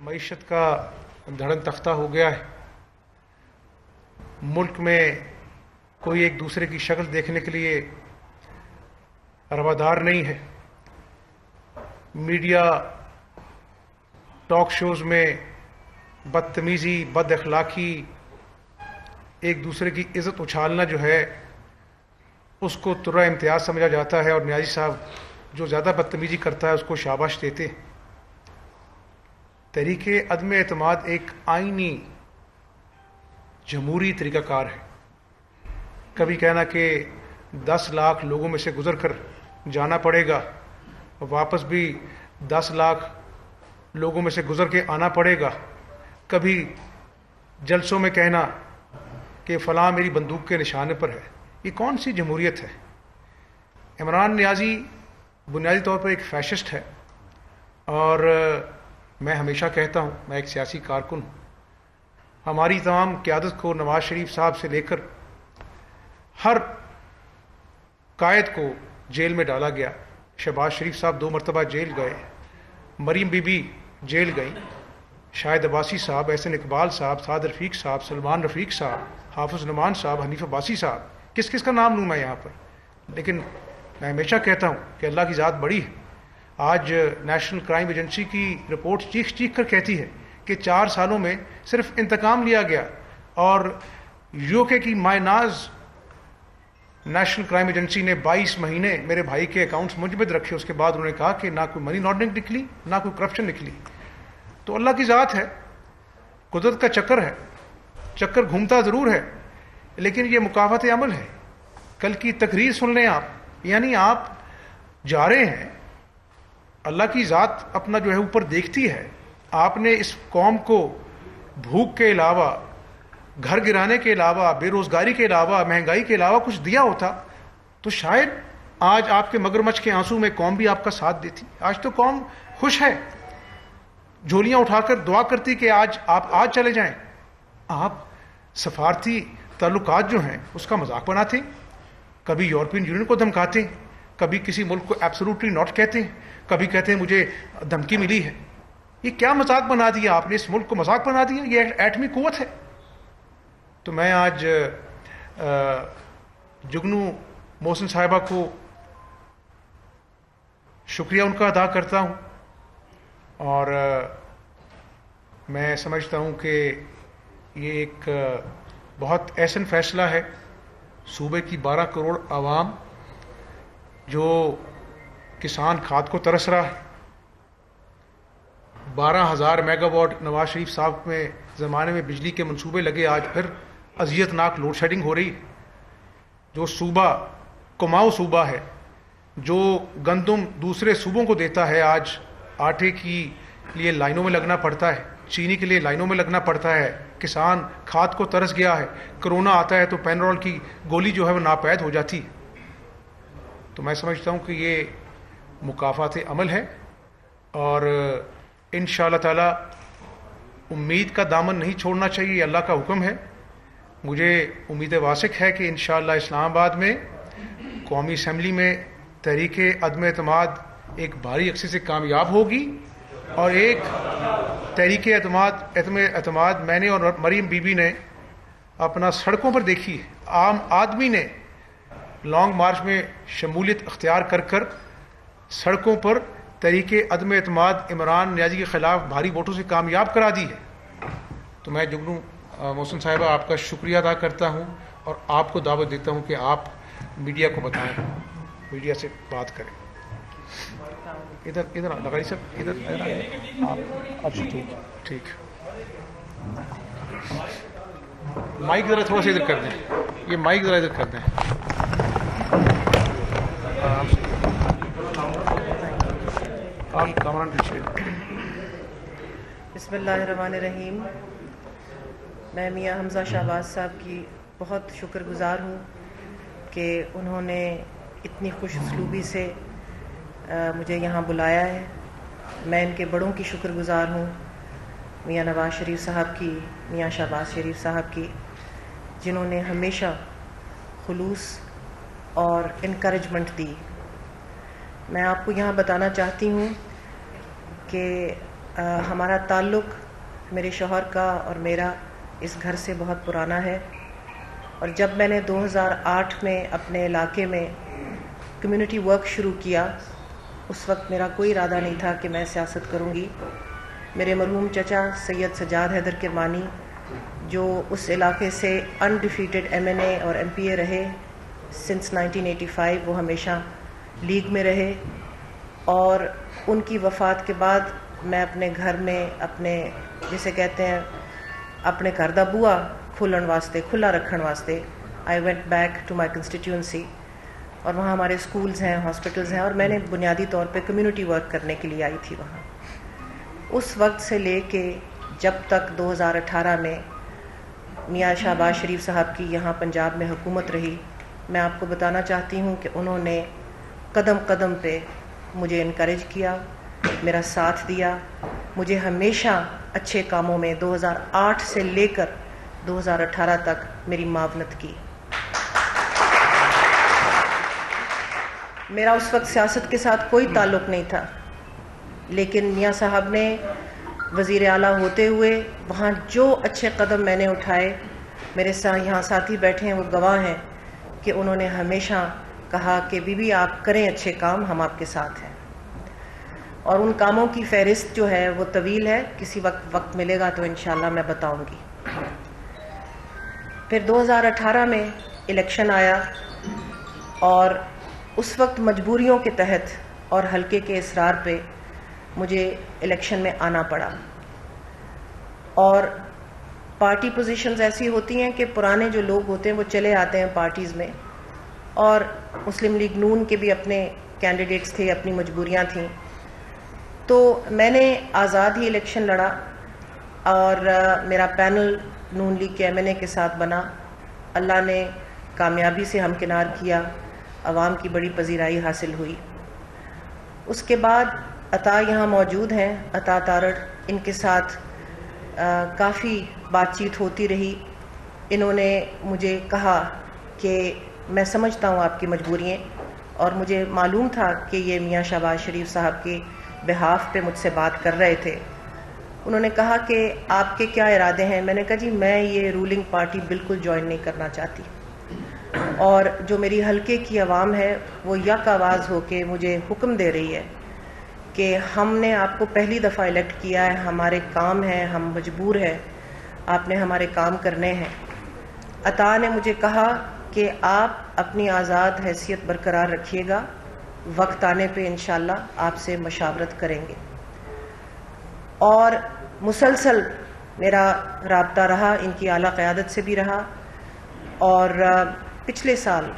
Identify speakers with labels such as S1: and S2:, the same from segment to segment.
S1: معیشت کا دھڑن تختہ ہو گیا ہے. ملک میں کوئی ایک دوسرے کی شکل دیکھنے کے لیے روادار نہیں ہے. میڈیا ٹاک شوز میں بدتمیزی، بد اخلاقی، ایک دوسرے کی عزت اچھالنا جو ہے اس کو طرح امتیاز سمجھا جاتا ہے، اور نیازی صاحب جو زیادہ بدتمیزی کرتا ہے اس کو شاباش دیتے ہیں. تحریک عدم اعتماد ایک آئینی جمہوری طریقہ کار ہے. کبھی کہنا کہ 10 لاکھ لوگوں میں سے گزر کر جانا پڑے گا، واپس بھی 10 لاکھ لوگوں میں سے گزر کے آنا پڑے گا. کبھی جلسوں میں کہنا کہ فلاں میری بندوق کے نشانے پر ہے. یہ کون سی جمہوریت ہے؟ عمران نیازی بنیادی طور پر ایک فیشسٹ ہے، اور میں ہمیشہ کہتا ہوں میں ایک سیاسی کارکن ہوں. ہماری تمام قیادت کو نواز شریف صاحب سے لے کر ہر قائد کو جیل میں ڈالا گیا. شہباز شریف صاحب 2 مرتبہ جیل گئے، مریم بی بی جیل گئیں، شاہد عباسی صاحب، احسن اقبال صاحب، سعد رفیق صاحب، سلمان رفیق صاحب، حافظ نعمان صاحب، حنیف عباسی صاحب. کس کس کا نام لوں میں یہاں پر؟ لیکن میں ہمیشہ کہتا ہوں کہ اللہ کی ذات بڑی ہے. آج نیشنل کرائم ایجنسی کی رپورٹ چیخ چیخ کر کہتی ہے کہ 4 سالوں میں صرف انتقام لیا گیا، اور یو کے کی مائناز نیشنل کرائم ایجنسی نے 22 مہینے میرے بھائی کے اکاؤنٹس منجمد رکھے. اس کے بعد انہوں نے کہا کہ نہ کوئی منی لانڈرنگ نکلی، نہ کوئی کرپشن نکلی. تو اللہ کی ذات ہے، قدرت کا چکر ہے، چکر گھومتا ضرور ہے، لیکن یہ مکافات عمل ہے. کل کی تقریر سن لیں آپ، یعنی آپ جا رہے ہیں، اللہ کی ذات اپنا جو ہے اوپر دیکھتی ہے. آپ نے اس قوم کو بھوک کے علاوہ، گھر گرانے کے علاوہ، بے روزگاری کے علاوہ، مہنگائی کے علاوہ کچھ دیا ہوتا تو شاید آج آپ کے مگرمچھ کے آنسو میں قوم بھی آپ کا ساتھ دیتی. آج تو قوم خوش ہے، جھولیاں اٹھا کر دعا کرتی کہ آپ آج چلے جائیں. آپ سفارتی تعلقات جو ہیں اس کا مذاق بناتے ہیں، کبھی یورپین یونین کو دھمکاتے ہیں، کبھی کسی ملک کو ایبسولوٹلی ناٹ کہتے ہیں، کبھی کہتے ہیں مجھے دھمکی ملی ہے. یہ کیا مذاق بنا دیا آپ نے؟ اس ملک کو مذاق بنا دیا. یہ ایٹمی قوت ہے. تو میں آج جگنو محسن صاحبہ کو شکریہ ان کا ادا کرتا ہوں، اور میں سمجھتا ہوں کہ یہ ایک بہت احسن فیصلہ ہے. صوبے کی 12 کروڑ عوام جو کسان کھاد کو ترس رہا ہے، 12,000 میگا واٹ نواز شریف صاحب میں زمانے میں بجلی کے منصوبے لگے، آج پھر اذیت ناک لوڈ شیڈنگ ہو رہی ہے. جو صوبہ کماؤ صوبہ ہے، جو گندم دوسرے صوبوں کو دیتا ہے، آج آٹے کی لیے لائنوں میں لگنا پڑتا ہے، چینی کے لیے لائنوں میں لگنا پڑتا ہے. کسان کھاد کو ترس گیا ہے. کرونا آتا ہے تو پینرول کی گولی جو ہے وہ ناپید ہو جاتی ہے. تو میں سمجھتا ہوں کہ یہ مکافات عمل ہے، اور انشاءاللہ تعالی امید کا دامن نہیں چھوڑنا چاہیے. یہ اللہ کا حکم ہے. مجھے امید واسق ہے کہ انشاءاللہ اسلام آباد میں قومی اسمبلی میں تحریک عدم اعتماد ایک بھاری عرصے سے کامیاب ہوگی، اور ایک تحریک اعتماد میں نے اور مریم بی بی نے اپنا سڑکوں پر دیکھی ہے. عام آدمی نے لانگ مارچ میں شمولیت اختیار کر کر سڑکوں پر تحریک عدم اعتماد عمران نیازی کے خلاف بھاری ووٹوں سے کامیاب کرا دی ہے. تو میں جگنو محسن صاحبہ آپ کا شکریہ ادا کرتا ہوں، اور آپ کو دعوت دیتا ہوں کہ آپ میڈیا کو بتائیں، میڈیا سے بات کریں. ادھر لگائی صاحب، ادھر اچھا ٹھیک. مائک ذرا تھوڑا سا ادھر کر دیں، یہ مائک ذرا ادھر کر دیں.
S2: بسم اللہ الرحمن الرحیم. میں میاں حمزہ شہباز صاحب کی بہت شکر گزار ہوں کہ انہوں نے اتنی خوش اسلوبی سے مجھے یہاں بلایا ہے. میں ان کے بڑوں کی شکر گزار ہوں، میاں نواز شریف صاحب کی، میاں شہباز شریف صاحب کی، جنہوں نے ہمیشہ خلوص اور انکریجمنٹ دی. میں آپ کو یہاں بتانا چاہتی ہوں کہ ہمارا تعلق میرے شوہر کا اور میرا اس گھر سے بہت پرانا ہے، اور جب میں نے 2008 میں اپنے علاقے میں کمیونٹی ورک شروع کیا، اس وقت میرا کوئی ارادہ نہیں تھا کہ میں سیاست کروں گی۔ میرے مرحوم چچا سید سجاد حیدر کرمانی، جو اس علاقے سے انڈیفیٹڈ MNA اور MPA رہے سنس 1985، وہ ہمیشہ لیگ میں رہے، اور ان کی وفات کے بعد میں اپنے گھر میں اپنے جسے کہتے ہیں اپنے گھر دا بوا کھلن واسطے، کھلا رکھن واسطے I went back to my constituency, اور وہاں ہمارے سکولز ہیں، ہاسپٹلز ہیں، اور میں نے بنیادی طور پہ کمیونٹی ورک کرنے کے لیے آئی تھی وہاں۔ اس وقت سے لے کے جب تک 2018 میں میاں شہباز شریف صاحب کی یہاں پنجاب میں حکومت رہی، میں آپ کو بتانا چاہتی ہوں کہ انہوں نے قدم قدم پہ مجھے انکریج کیا، میرا ساتھ دیا، مجھے ہمیشہ اچھے کاموں میں 2008 سے لے کر 2018 تک میری معاونت کی۔ میرا اس وقت سیاست کے ساتھ کوئی تعلق نہیں تھا، لیکن میاں صاحب نے وزیر اعلیٰ ہوتے ہوئے وہاں جو اچھے قدم میں نے اٹھائے، میرے ساتھ یہاں ساتھی بیٹھے ہیں وہ گواہ ہیں کہ انہوں نے ہمیشہ کہا کہ بی بی آپ کریں اچھے کام، ہم آپ کے ساتھ ہیں۔ اور ان کاموں کی فہرست جو ہے وہ طویل ہے، کسی وقت ملے گا تو انشاءاللہ میں بتاؤں گی۔ پھر 2018 میں الیکشن آیا، اور اس وقت مجبوریوں کے تحت اور حلقے کے اصرار پہ مجھے الیکشن میں آنا پڑا، اور پارٹی پوزیشنز ایسی ہوتی ہیں کہ پرانے جو لوگ ہوتے ہیں وہ چلے آتے ہیں پارٹیز میں، اور مسلم لیگ نون کے بھی اپنے کینڈیڈیٹس تھے، اپنی مجبوریاں تھیں، تو میں نے آزاد ہی الیکشن لڑا، اور میرا پینل نون لیگ کے MNA کے ساتھ بنا۔ اللہ نے کامیابی سے ہمکنار کیا، عوام کی بڑی پذیرائی حاصل ہوئی۔ اس کے بعد عطا یہاں موجود ہیں، عطا تارڑ، ان کے ساتھ کافی بات چیت ہوتی رہی۔ انہوں نے مجھے کہا کہ میں سمجھتا ہوں آپ کی مجبوریاں، اور مجھے معلوم تھا کہ یہ میاں شہباز شریف صاحب کے بہاف پہ مجھ سے بات کر رہے تھے۔ انہوں نے کہا کہ آپ کے کیا ارادے ہیں؟ میں نے کہا جی میں یہ رولنگ پارٹی بالکل جوائن نہیں کرنا چاہتی، اور جو میری حلقے کی عوام ہے وہ یک آواز ہو کے مجھے حکم دے رہی ہے کہ ہم نے آپ کو پہلی دفعہ الیکٹ کیا ہے، ہمارے کام ہیں، ہم مجبور ہیں، آپ نے ہمارے کام کرنے ہیں۔ عطا نے مجھے کہا کہ آپ اپنی آزاد حیثیت برقرار رکھیے گا، وقت آنے پہ انشاءاللہ آپ سے مشاورت کریں گے، اور مسلسل میرا رابطہ رہا، ان کی اعلیٰ قیادت سے بھی رہا، اور پچھلے سال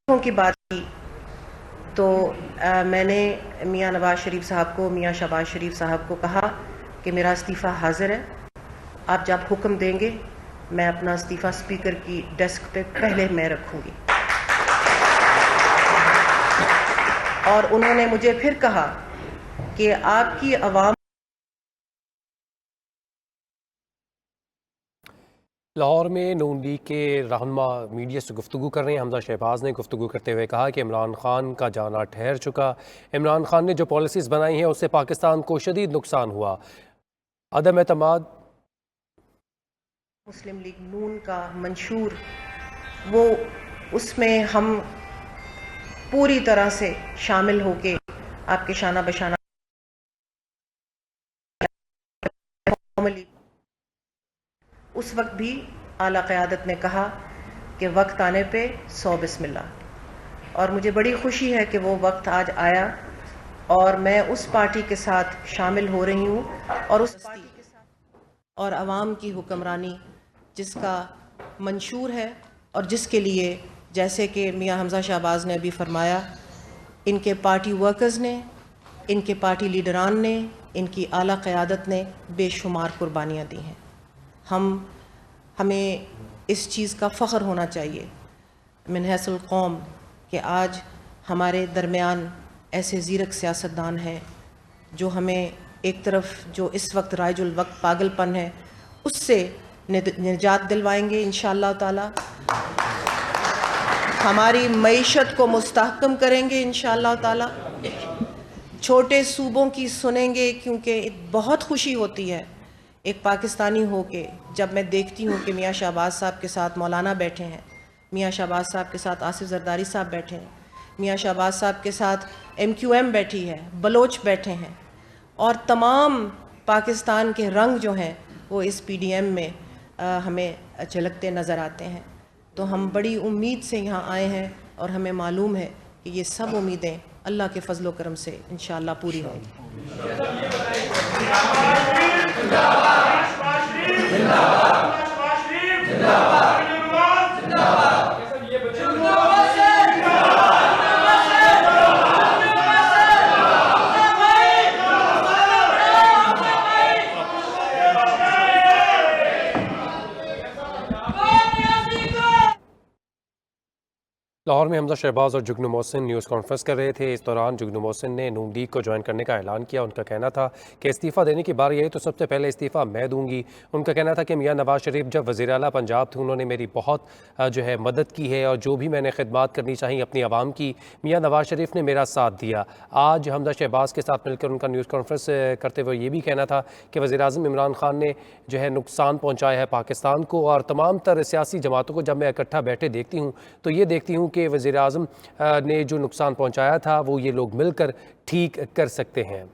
S2: کی بات کی تو میں نے میاں نواز شریف صاحب کو، میاں شہباز شریف صاحب کو کہا کہ میرا استعفیٰ حاضر ہے، آپ جب حکم دیں گے میں اپنا استعفیٰ اسپیکر کی ڈیسک پہ پہلے میں رکھوں گی۔ اور انہوں نے مجھے پھر کہا کہ آپ کی عوام
S3: لاہور میں نون لیگ کے رہنما میڈیا سے گفتگو کر رہے ہیں۔ حمزہ شہباز نے گفتگو کرتے ہوئے کہا کہ عمران خان کا جانا ٹھہر چکا، عمران خان نے جو پالیسیز بنائی ہیں اس سے پاکستان کو شدید نقصان ہوا، عدم اعتماد
S2: مسلم لیگ نون کا منشور، وہ اس میں ہم پوری طرح سے شامل ہو کے آپ کے شانہ بشانہ اس وقت بھی اعلیٰ قیادت نے کہا کہ وقت آنے پہ 100 بسم اللہ، اور مجھے بڑی خوشی ہے کہ وہ وقت آج آیا اور میں اس پارٹی کے ساتھ شامل ہو رہی ہوں، اور اس پارٹی کے ساتھ اور عوام کی حکمرانی جس کا منشور ہے، اور جس کے لیے جیسے کہ میاں حمزہ شہباز نے ابھی فرمایا، ان کے پارٹی ورکرز نے، ان کے پارٹی لیڈران نے، ان کی اعلیٰ قیادت نے بے شمار قربانیاں دی ہیں۔ ہمیں اس چیز کا فخر ہونا چاہیے من حیث القوم کہ آج ہمارے درمیان ایسے زیرک سیاستدان ہیں جو ہمیں ایک طرف جو اس وقت رائج الوقت پاگل پن ہے اس سے نجات دلوائیں گے انشاءاللہ تعالی، ہماری معیشت کو مستحکم کریں گے انشاءاللہ تعالی، چھوٹے صوبوں کی سنیں گے، کیونکہ بہت خوشی ہوتی ہے ایک پاکستانی ہو کے جب میں دیکھتی ہوں کہ میاں شہباز صاحب کے ساتھ مولانا بیٹھے ہیں، میاں شہباز صاحب کے ساتھ آصف زرداری صاحب بیٹھے ہیں، میاں شہباز صاحب کے ساتھ MQM بیٹھی ہے، بلوچ بیٹھے ہیں، اور تمام پاکستان کے رنگ جو ہیں وہ اس PDM میں ہمیں جھلکتے نظر آتے ہیں. تو ہم بڑی امید سے یہاں آئے ہیں اور ہمیں معلوم ہے کہ یہ سب امیدیں اللہ کے فضل و کرم سے انشاءاللہ پوری ہوں گی.
S3: لاہور میں حمزہ شہباز اور جگنو محسن نیوز کانفرنس کر رہے تھے. اس دوران جگنو محسن نے نون لیگ کو جوائن کرنے کا اعلان کیا. ان کا کہنا تھا کہ استعفیٰ دینے کی باری آئی تو سب سے پہلے استعفیٰ میں دوں گی. ان کا کہنا تھا کہ میاں نواز شریف جب وزیر اعلیٰ پنجاب تھے انہوں نے میری بہت مدد کی ہے، اور جو بھی میں نے خدمات کرنی چاہیے اپنی عوام کی، میاں نواز شریف نے میرا ساتھ دیا. آج حمزہ شہباز کے ساتھ مل کر ان کا نیوز کانفرنس کرتے ہوئے یہ بھی کہنا تھا کہ وزیر اعظم عمران خان نے نقصان پہنچایا ہے پاکستان کو، اور تمام تر سیاسی جماعتوں کو جب میں اکٹھا بیٹھے دیکھتی ہوں تو یہ دیکھتی ہوں کہ وزیر اعظم نے جو نقصان پہنچایا تھا وہ یہ لوگ مل کر ٹھیک کر سکتے ہیں.